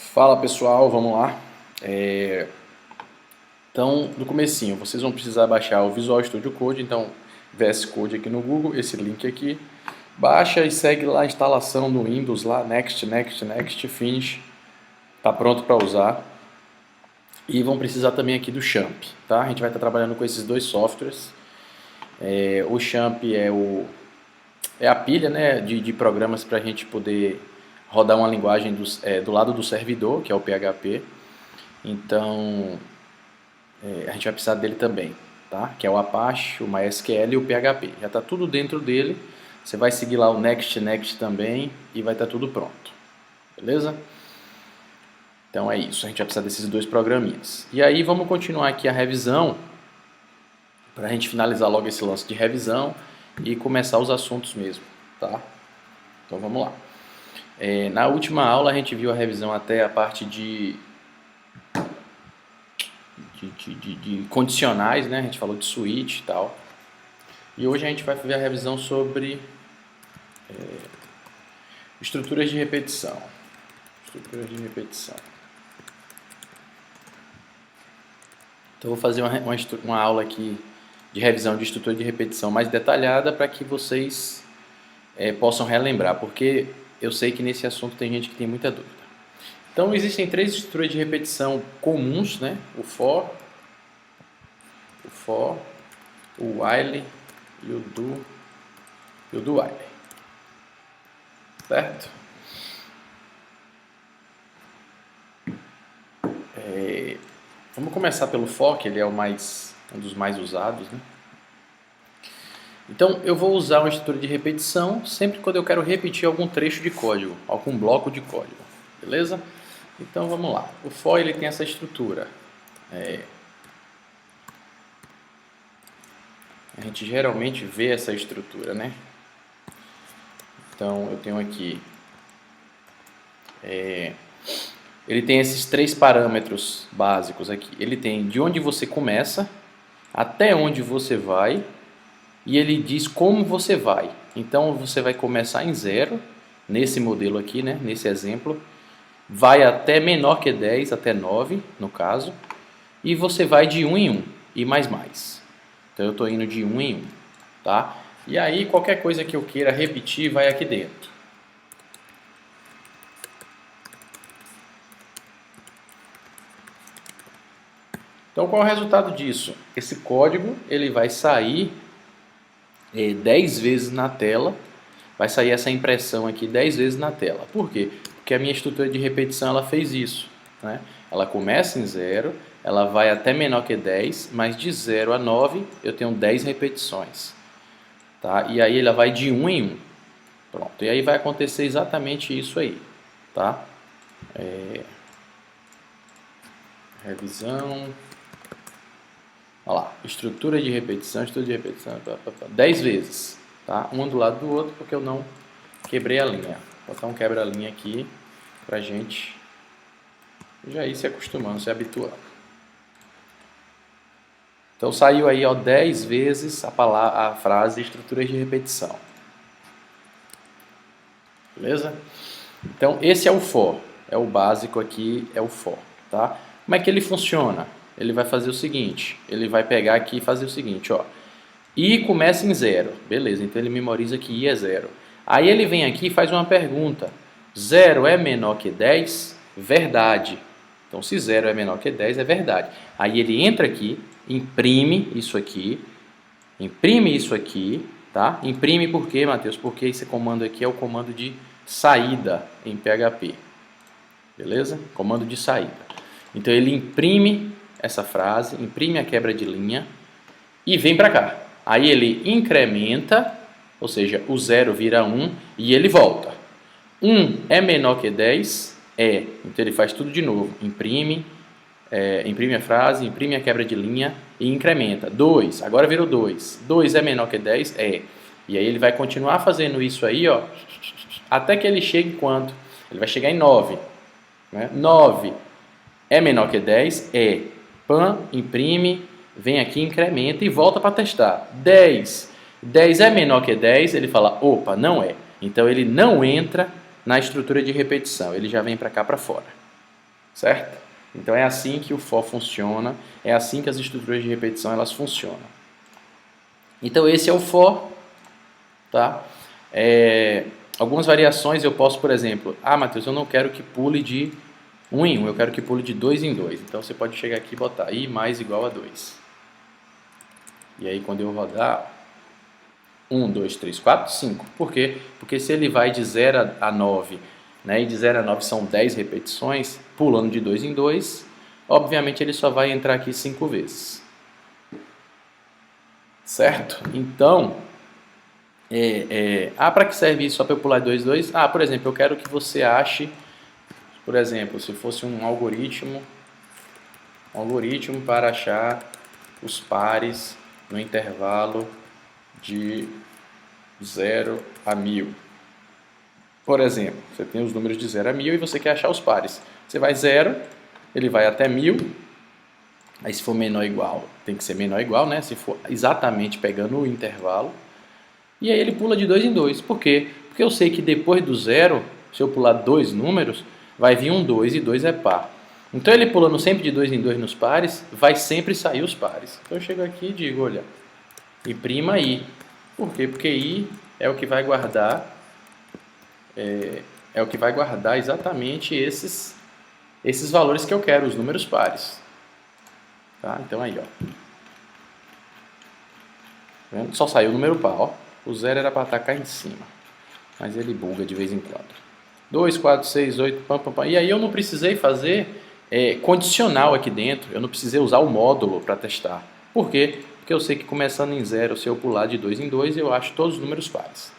Fala pessoal, vamos lá. Então, no comecinho, vocês vão precisar baixar o Visual Studio Code, então VS Code aqui no Google, esse link aqui. Baixa e segue lá a instalação do Windows lá, Next, Next, Next, Finish. Tá pronto para usar. E vão precisar também aqui do Champ, tá? A gente vai estar trabalhando com esses dois softwares. O Champ é a pilha, né, de programas para a gente poder rodar uma linguagem do lado do servidor, que é o PHP. Então, a gente vai precisar dele também, tá? Que é o Apache, o MySQL e o PHP. Já está tudo dentro dele. Você vai seguir lá o Next, Next também e vai estar tudo pronto. Beleza? Então é isso, a gente vai precisar desses dois programinhas. E aí vamos continuar aqui a revisão, para a gente finalizar logo esse lance de revisão e começar os assuntos mesmo, tá? Então vamos lá. Na última aula a gente viu a revisão até a parte de condicionais, né? A gente falou de switch e tal. E hoje a gente vai ver a revisão sobre estruturas de repetição. Estruturas de repetição. Então eu vou fazer uma aula aqui de revisão de estrutura de repetição mais detalhada para que vocês possam relembrar, porque eu sei que nesse assunto tem gente que tem muita dúvida. Então existem três estruturas de repetição comuns, né? O for, o while e o do while. Certo? Vamos começar pelo for, que ele é um dos mais usados, né? Então eu vou usar uma estrutura de repetição sempre quando eu quero repetir algum trecho de código, algum bloco de código, beleza? Então vamos lá. O for ele tem essa estrutura. A gente geralmente vê essa estrutura, né? Então eu tenho aqui ele tem esses três parâmetros básicos aqui. Ele tem de onde você começa, até onde você vai, e ele diz como você vai. Então você vai começar em 0, nesse modelo aqui, né? Nesse exemplo, vai até menor que 10, até 9 no caso, e você vai de 1 em 1 e mais. Então eu estou indo de 1 em 1, tá? E aí qualquer coisa que eu queira repetir vai aqui dentro. Então qual é o resultado disso? Esse código ele vai sair 10 vezes na tela, vai sair essa impressão aqui 10 vezes na tela. Por quê? Porque a minha estrutura de repetição ela fez isso, né? Ela começa em 0, ela vai até menor que 10, mas de 0 a 9 eu tenho 10 repetições. Tá? E aí ela vai de 1 em 1. Pronto, e aí vai acontecer exatamente isso aí. Tá? Revisão. Olha lá, estrutura de repetição, 10 vezes, tá? Um do lado do outro, porque eu não quebrei a linha. Vou botar um quebra-linha aqui pra gente já ir se acostumando, se habituando. Então saiu aí, ó, 10 vezes a frase estrutura de repetição. Beleza? Então esse é o for, é o básico aqui, é o for, tá? Como é que ele funciona? Ele vai fazer o seguinte, ele vai pegar aqui e fazer o seguinte, ó. I começa em 0, beleza, então ele memoriza que I é 0. Aí ele vem aqui e faz uma pergunta, 0 é menor que 10? Verdade. Então se 0 é menor que 10 é verdade. Aí ele entra aqui, imprime isso aqui, tá? Imprime por quê, Matheus? Porque esse comando aqui é o comando de saída em PHP, beleza? Comando de saída. Então ele imprime essa frase, imprime a quebra de linha e vem para cá. Aí ele incrementa, ou seja, o 0 vira 1 e ele volta. 1 é menor que 10? É. Então ele faz tudo de novo. Imprime a frase, imprime a quebra de linha e incrementa. 2, agora virou 2. 2 é menor que 10? É. E aí ele vai continuar fazendo isso aí, ó, até que ele chegue em quanto? Ele vai chegar em 9. Né? 9 é menor que 10? É. Pan, imprime, vem aqui, incrementa e volta para testar. 10. 10 é menor que 10? Ele fala, opa, não é. Então ele não entra na estrutura de repetição, ele já vem para cá para fora. certo? Então é assim que o for funciona, é assim que as estruturas de repetição elas funcionam. Então esse é o for, tá? Algumas variações eu posso, por exemplo, Matheus, eu não quero que pule de 1 em 1, eu quero que pule de 2 em 2. Então você pode chegar aqui e botar i mais igual a 2. E aí quando eu rodar, 1, 2, 3, 4, 5. Por quê? Porque se ele vai de 0 a 9, né, e de 0 a 9 são 10 repetições, pulando de 2 em 2, obviamente ele só vai entrar aqui 5 vezes. Certo? Então, para que serve isso? Só para eu pular de 2 em 2? Por exemplo, eu quero que você ache, por exemplo, se fosse um algoritmo para achar os pares no intervalo de 0 a 1000. Por exemplo, você tem os números de 0 a 1000 e você quer achar os pares. Você vai 0, ele vai até 1000, aí se for menor ou igual, tem que ser menor ou igual, né? Se for exatamente pegando o intervalo. E aí ele pula de 2 em 2. Por quê? Porque eu sei que depois do 0, se eu pular 2 números, vai vir um 2 e 2 é par. Então ele pulando sempre de 2 em 2 nos pares, vai sempre sair os pares. Então eu chego aqui e digo, olha, imprima i. Por quê? Porque i é o que vai guardar exatamente esses valores que eu quero, os números pares. Tá? Então aí, ó. Vendo? Só saiu o número par, ó. O 0 era para estar cá em cima, mas ele buga de vez em quando. 2, 4, 6, 8, pam, pam, pam. E aí eu não precisei fazer condicional aqui dentro, eu não precisei usar o módulo para testar. Por quê? Porque eu sei que começando em 0, se eu pular de 2 em 2, eu acho todos os números pares.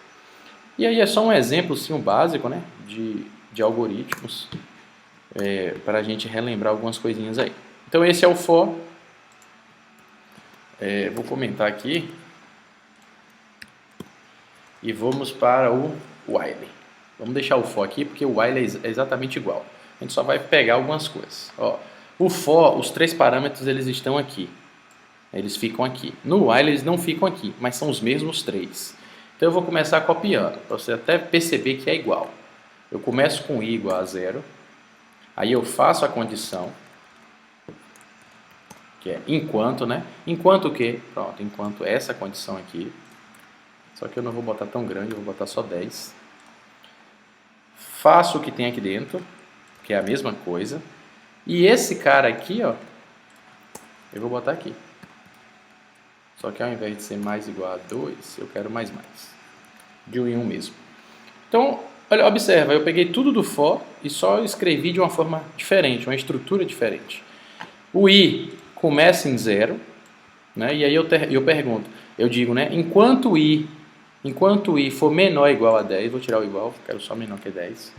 E aí é só um exemplo, sim, básico, né, de algoritmos, para a gente relembrar algumas coisinhas aí. Então esse é o for. Vou comentar aqui. E vamos para o while. Vamos deixar o for aqui, porque o while é exatamente igual. A gente só vai pegar algumas coisas. Ó, o for, os 3 parâmetros, eles estão aqui. Eles ficam aqui. No while, eles não ficam aqui, mas são os mesmos 3. Então, eu vou começar copiando, para você até perceber que é igual. Eu começo com i igual a 0. Aí, eu faço a condição, que é enquanto, né? Enquanto o quê? Pronto, enquanto essa condição aqui. Só que eu não vou botar tão grande, eu vou botar só 10. Faço o que tem aqui dentro, que é a mesma coisa. E esse cara aqui, ó, eu vou botar aqui. Só que ao invés de ser mais igual a 2, eu quero mais. De 1 em 1 mesmo. Então, olha, observa, eu peguei tudo do for e só escrevi de uma forma diferente, uma estrutura diferente. O i começa em 0, né? E aí eu pergunto, eu digo, né, enquanto i for menor ou igual a 10, vou tirar o igual, quero só menor que 10.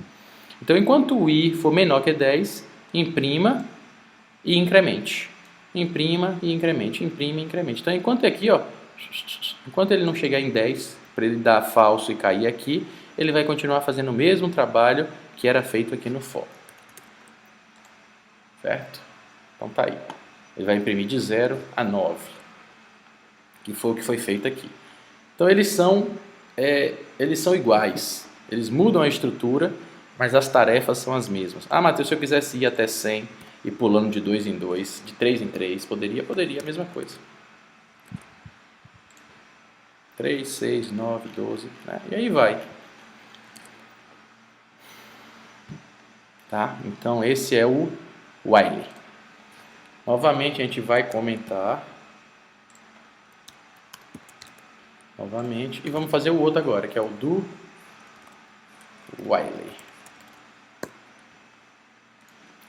Então, enquanto o i for menor que 10, imprima e incremente. Imprima e incremente, imprime e incremente. Então, enquanto aqui, ó, enquanto ele não chegar em 10, para ele dar falso e cair aqui, ele vai continuar fazendo o mesmo trabalho que era feito aqui no for. Certo? Então, tá aí. Ele vai imprimir de 0 a 9, que foi o que foi feito aqui. Então, eles são iguais. Eles mudam a estrutura, mas as tarefas são as mesmas. Matheus, se eu quisesse ir até 100 e pulando de 2 em 2, de 3 em 3, poderia, a mesma coisa. 3, 6, 9, 12, né? E aí vai. Tá? Então, esse é o while. Novamente, a gente vai comentar. Novamente. E vamos fazer o outro agora, que é o do while.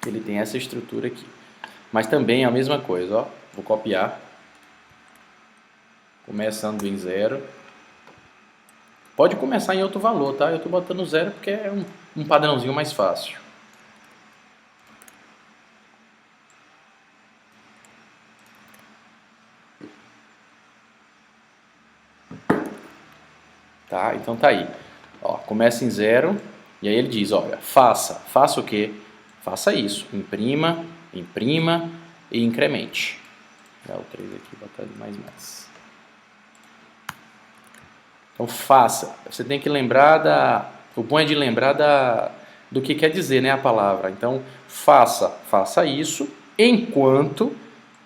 Ele tem essa estrutura aqui. Mas também é a mesma coisa, ó. Vou copiar. Começando em 0. Pode começar em outro valor, tá? Eu estou botando 0 porque é um padrãozinho mais fácil. Tá? Então tá aí. Ó, começa em 0 e aí ele diz, olha, faça o quê? Faça isso, imprima e incremente. Dá o 3 aqui, botar de mais. Então faça. Você tem que lembrar o bom é de lembrar do que quer dizer, né, a palavra. Então, faça isso enquanto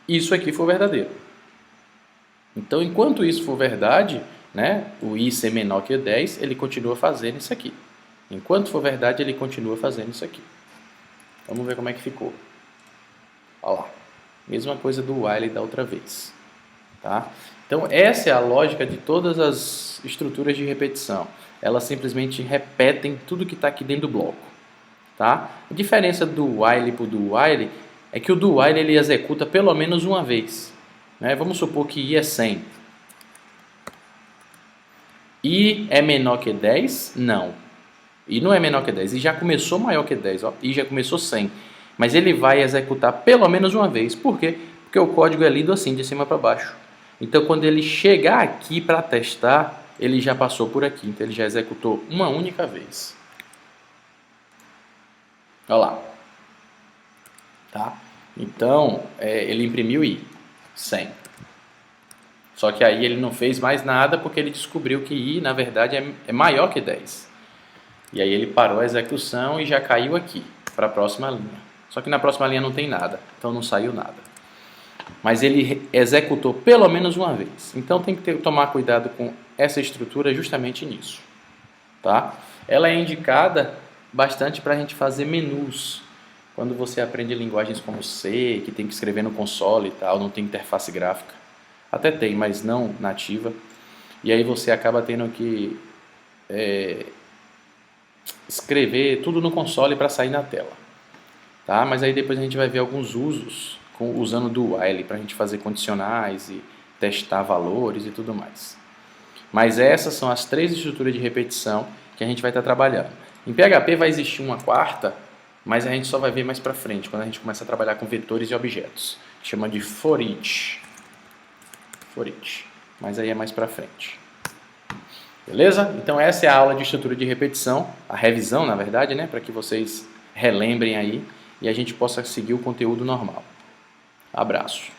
isso aqui for verdadeiro. Então, enquanto isso for verdade, né, o i ser menor que 10, ele continua fazendo isso aqui. Enquanto for verdade, ele continua fazendo isso aqui. Vamos ver como é que ficou. Olha lá. Mesma coisa do while da outra vez. Tá? Então, essa é a lógica de todas as estruturas de repetição. Elas simplesmente repetem tudo que está aqui dentro do bloco. Tá? A diferença do while para o do while é que o do while ele executa pelo menos uma vez. Né? Vamos supor que i é 100. I é menor que 10? Não. I não é menor que 10. I já começou maior que 10. Ó. I já começou 100. Mas ele vai executar pelo menos uma vez. Por quê? Porque o código é lido assim, de cima para baixo. Então, quando ele chegar aqui para testar, ele já passou por aqui. Então, ele já executou uma única vez. Olha lá. Tá? Então, ele imprimiu I, 100. Só que aí ele não fez mais nada porque ele descobriu que I, na verdade, é maior que 10. E aí ele parou a execução e já caiu aqui, para a próxima linha. Só que na próxima linha não tem nada, então não saiu nada. Mas ele executou pelo menos uma vez. Então tem que tomar cuidado com essa estrutura justamente nisso. Tá? Ela é indicada bastante para a gente fazer menus. Quando você aprende linguagens como C, que tem que escrever no console e tal, não tem interface gráfica. Até tem, mas não nativa. E aí você acaba tendo que escrever tudo no console para sair na tela. Tá? Mas aí depois a gente vai ver alguns usos usando do while para a gente fazer condicionais e testar valores e tudo mais. Mas essas são as 3 estruturas de repetição que a gente vai estar trabalhando. Em PHP vai existir uma quarta, mas a gente só vai ver mais para frente, quando a gente começa a trabalhar com vetores e objetos. Chama de for each. For each. Mas aí é mais para frente. Beleza? Então essa é a aula de estrutura de repetição, a revisão na verdade, né, para que vocês relembrem aí e a gente possa seguir o conteúdo normal. Abraço.